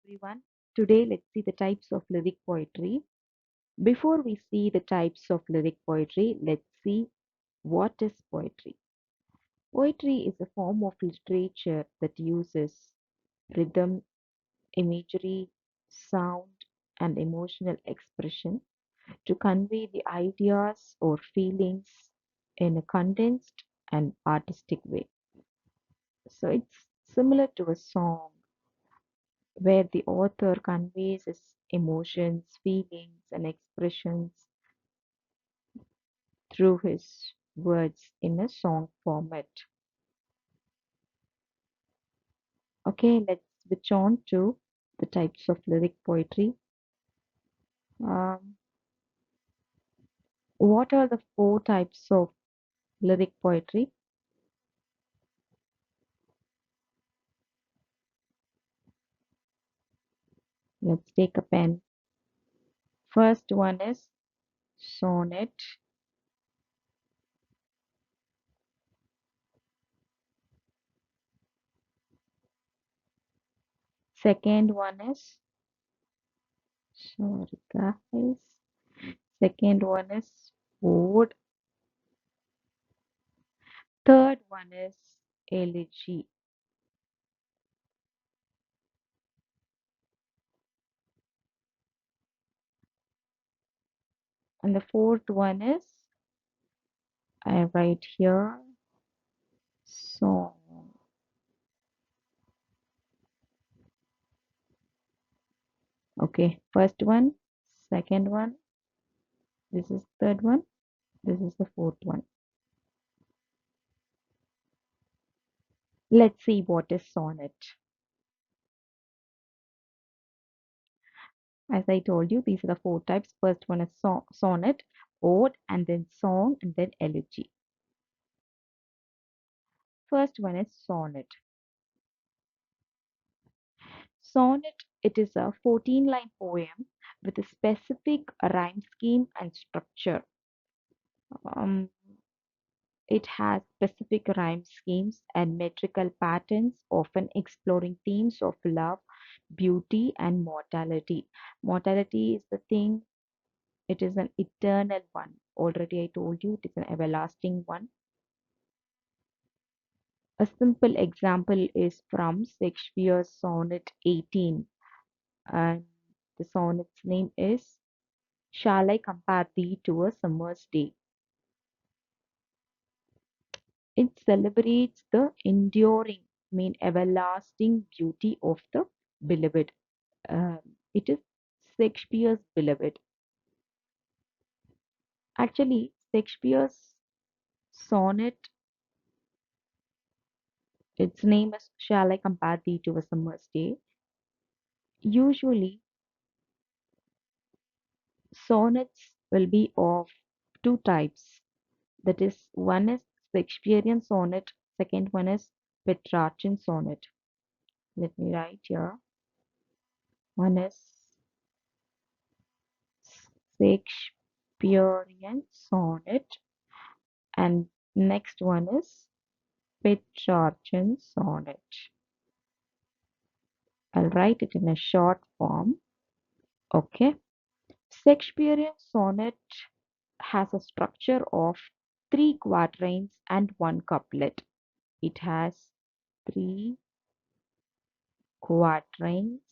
everyone. Today, let's see the types of lyric poetry. Before we see the types of lyric poetry, let's see what is poetry. Poetry is a form of literature that uses rhythm, imagery, sound, and emotional expression to convey the ideas or feelings in a condensed and artistic way. So it's similar to a song where the author conveys his emotions, feelings, and expressions through his words in a song format. Okay, let's switch on to the types of lyric poetry. Um, what are the four types of lyric poetry? Let's take a pen. First one is sonnet. Second one is, sorry guys. Second one is ode. Third one is elegy. And the fourth one is, I write here, song. Okay, first one, second one, this is third one, this is the fourth one. Let's see what is sonnet. As I told you, these are the four types. First one is sonnet, ode, and then song, and then elegy. First one is sonnet. Sonnet, it is a 14-line poem with a specific rhyme scheme and structure. Um, It has specific rhyme schemes and metrical patterns, often exploring themes of love, beauty, and mortality. Mortality is the thing, it is an eternal one. Already I told you it is an everlasting one. A simple example is from Shakespeare's Sonnet 18, and the sonnet's name is Shall I Compare Thee to a Summer's Day? It celebrates the enduring, everlasting beauty of the beloved. It is Shakespeare's beloved. Actually, Shakespeare's sonnet, its name is Shall I Compare Thee to a Summer's Day? Usually, sonnets will be of two types. That is, one is Shakespearean sonnet, second one is Petrarchan sonnet. Let me write here. One is Shakespearean sonnet, and next one is Petrarchan sonnet. I'll write it in a short form. Okay. Shakespearean sonnet has a structure of three quatrains and one couplet. It has three quatrains,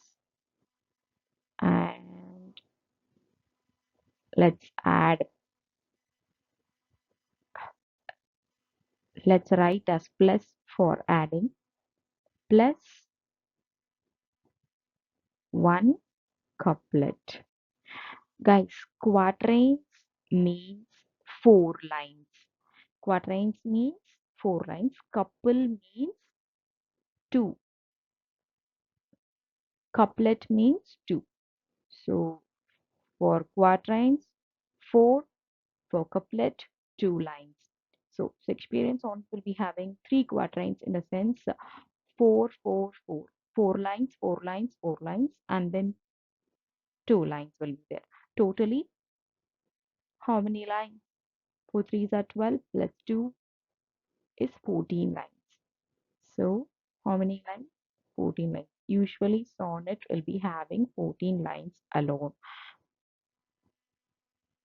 and let's add, let's write as plus for adding, plus one couplet. Guys, quatrains means four lines. Quatrains means four lines. Couple means two. Couplet means two. So for quatrains, four. For couplet, two lines. So Shakespearean songs will be having three quatrains in a sense, four, four, four. Four lines, four lines, four lines, and then two lines will be there. Totally, how many lines? 4 threes are 12 plus 2 is 14 lines. So how many lines? 14 lines. Usually sonnet will be having 14 lines alone.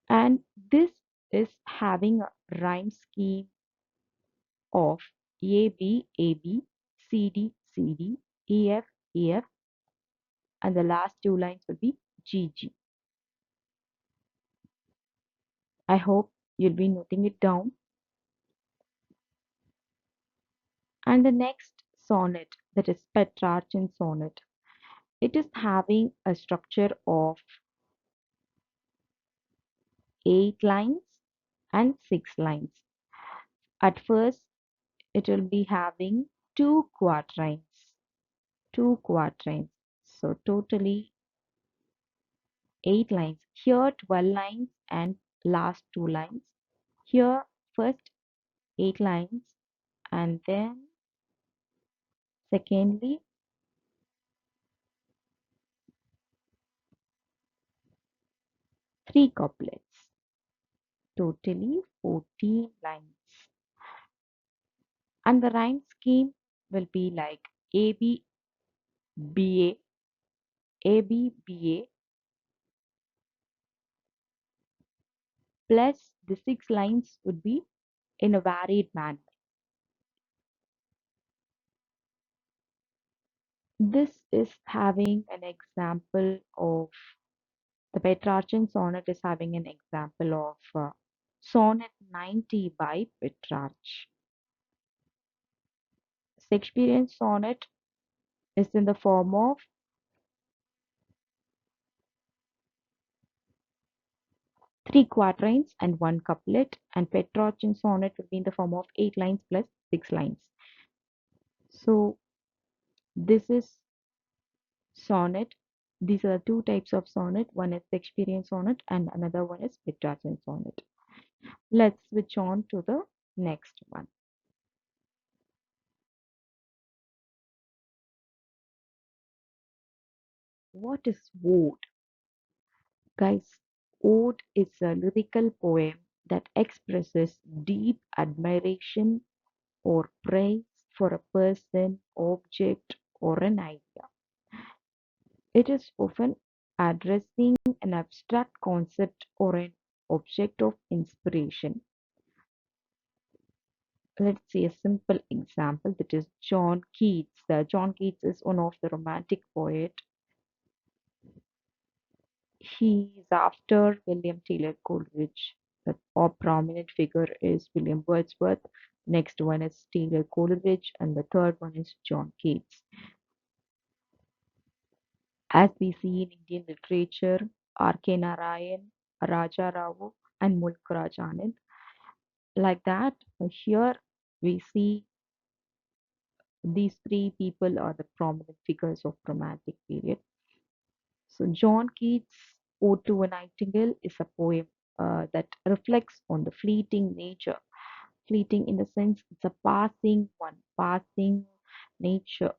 And this is having a rhyme scheme of A B A B, C D C D, E F E F, and the last two lines will be G G. I hope you'll be noting it down. And the next sonnet, that is Petrarchan sonnet, it is having a structure of 8 lines and 6 lines. At first, it will be having two quatrains, two quatrains. So totally 8 lines. Here 12 lines and last 2 lines. Here first 8 lines and then secondly 3 couplets. Totally 14 lines. And the rhyme scheme will be like A B B A B B A plus the 6 lines would be in a varied manner. This is having an example of the Petrarchan sonnet is having an example of Sonnet 90 by Petrarch. Shakespearean sonnet is in the form of 3 quatrains and 1 couplet, and Petrarchan sonnet will be in the form of 8 lines plus 6 lines. So this is sonnet. These are two types of sonnet. One is Shakespearean sonnet and another one is Petrarchan sonnet. Let's switch on to the next one. What is ode? Guys, ode is a lyrical poem that expresses deep admiration or praise for a person, object, or an idea. It is often addressing an abstract concept or an object of inspiration. Let's see a simple example, that is John Keats. John Keats is one of the romantic poet. He is after William Taylor Coleridge. The prominent figure is William Wordsworth. Next one is Taylor Coleridge, and the third one is John Keats. As we see in Indian literature, R.K. Narayan, Raja Rao, and Mulk Raj Anand. Like that, here we see these three people are the prominent figures of romantic period. So John Keats' Ode to a Nightingale is a poem that reflects on the fleeting nature. Fleeting in the sense it's a passing one, passing nature,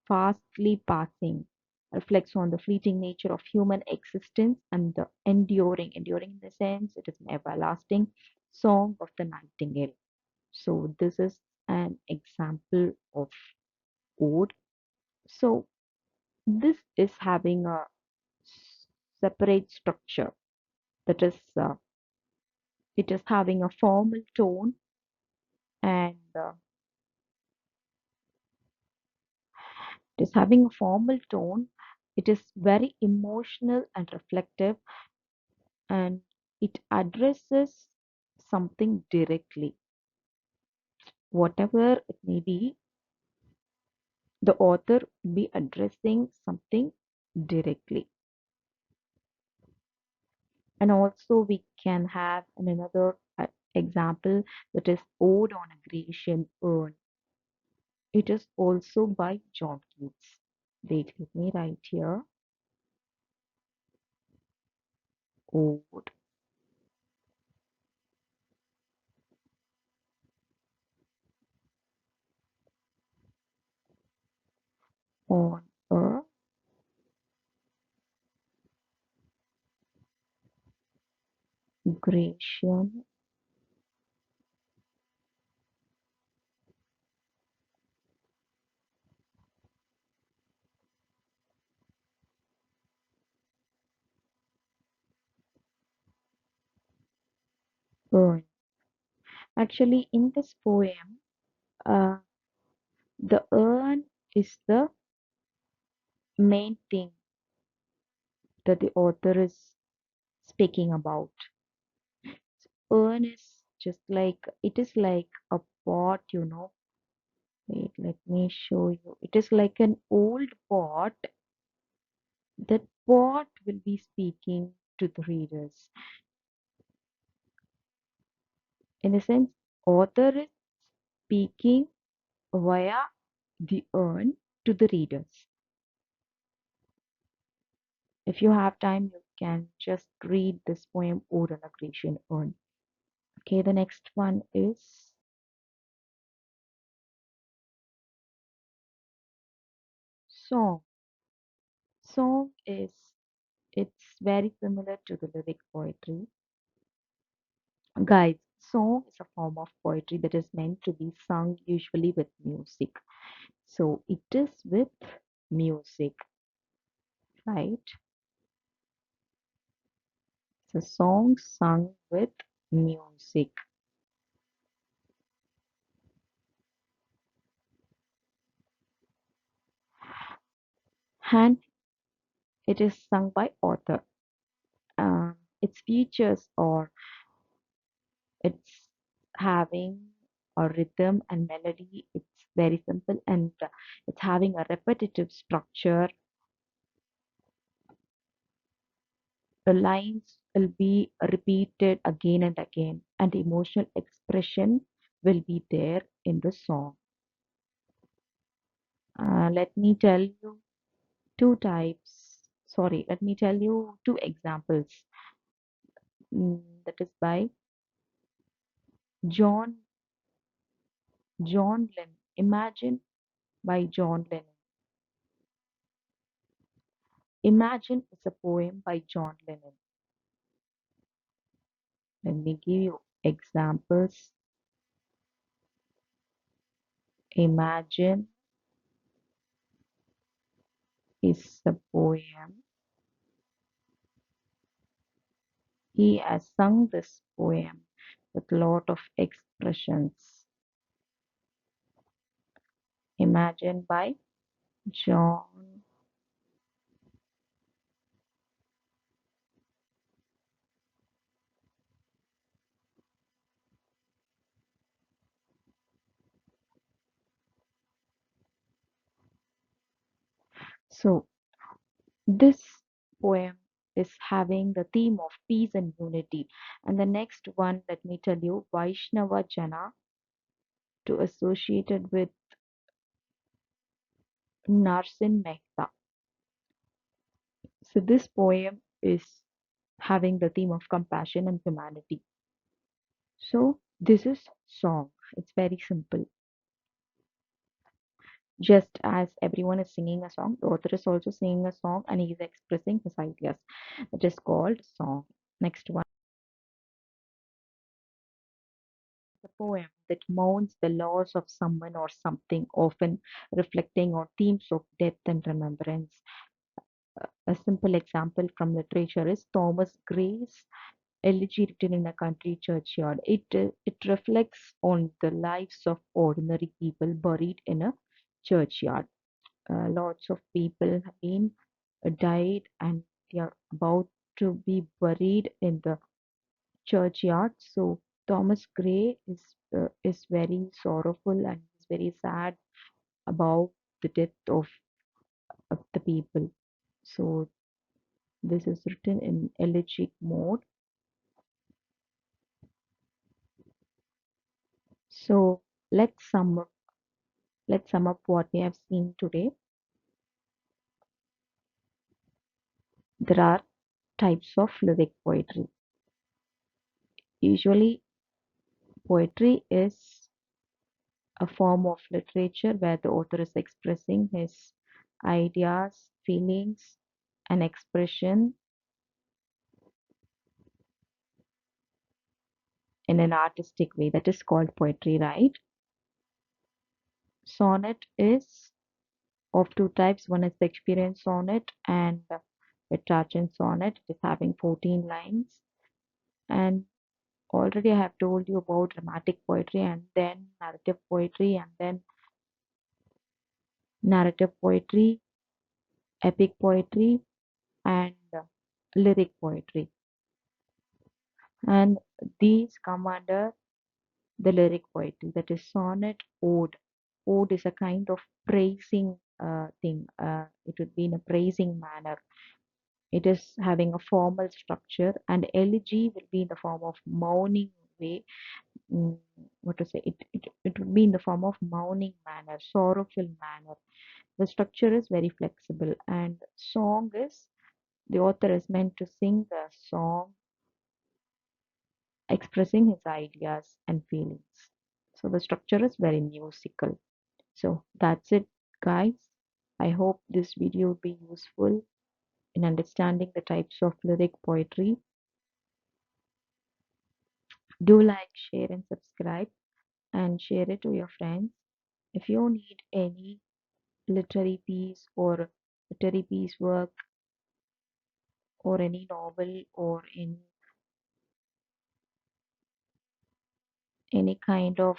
fastly passing, reflects on the fleeting nature of human existence and the enduring in the sense it is an everlasting song of the nightingale. So this is an example of ode. So this is having a separate structure, that is it is having a formal tone and it is having a formal tone. It is very emotional and reflective, and it addresses something directly. Whatever it may be, the author will be addressing something directly. And also we can have another example, that is Ode on a Grecian Urn. It is also by John Keats. Wait, let me write here. Ode on a Grecian urn. Actually, in this poem, uh, the urn is the main thing that the author is speaking about. Urn is just like it is like a pot. Wait, let me show you. It is like an old pot. That pot will be speaking to the readers. In a sense, author is speaking via the urn to the readers. If you have time, you can just read this poem Oral Aggression Urn. Okay, the next one is song. Song is it's very similar to the lyric poetry. Guys, song is a form of poetry that is meant to be sung usually with music. So it is with music, right? So song sung with music. And it is sung by author. Its features or it's having a rhythm and melody. It's very simple and it's having a repetitive structure. The lines will be repeated again and again, and emotional expression will be there in the song. Let me tell you two types. Sorry, let me tell you two examples. That is by John John Lennon. Imagine by John Lennon. Imagine is a poem by John Lennon. Let me give you examples. Imagine is a poem. He has sung this poem with lot of expressions. Imagine by John. So this poem is having the theme of peace and unity. And the next one, let me tell you, Vaishnava Jana to associated with Narsin Mehta. So this poem is having the theme of compassion and humanity. So this is song. It's very simple. Just as everyone is singing a song, the author is also singing a song and he is expressing his ideas. It is called song. Next one, the poem that mourns the loss of someone or something, often reflecting on themes of death and remembrance. A simple example from literature is Thomas Gray's elegy written in a country churchyard. It reflects on the lives of ordinary people buried in a churchyard. Lots of people have been died and they are about to be buried in the churchyard. So Thomas Gray is very sorrowful and is very sad about the death of the people. So this is written in elegiac mode. So let's sum up, let's sum up what we have seen today. There are types of lyric poetry. Usually, poetry is a form of literature where the author is expressing his ideas, feelings, and expression in an artistic way. That is called poetry, right? Sonnet is of two types. One is the experience sonnet and the Petrarchan sonnet. It is having 14 lines. And Already I have told you about dramatic poetry and then narrative poetry and then narrative poetry, epic poetry, and lyric poetry. And these come under the lyric poetry, that is sonnet, ode. Ode is a kind of praising thing. It would be in a praising manner. It is having a formal structure, and elegy will be in the form of mourning way. mm, what to say? It would be in the form of mourning manner, sorrowful manner. The structure is very flexible, and song is the author is meant to sing the song expressing his ideas and feelings. So the structure is very musical. So that's it, guys. I hope this video will be useful in understanding the types of lyric poetry. Do like, share, and subscribe, and share it to your friends. If you need any literary piece or literary piece work or any novel or any kind of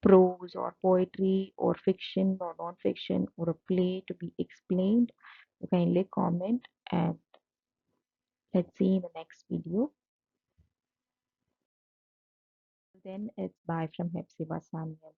prose or poetry or fiction or non-fiction or a play to be explained, you kindly comment, and let's see in the next video. Then it's bye from Hephzibah Samuel.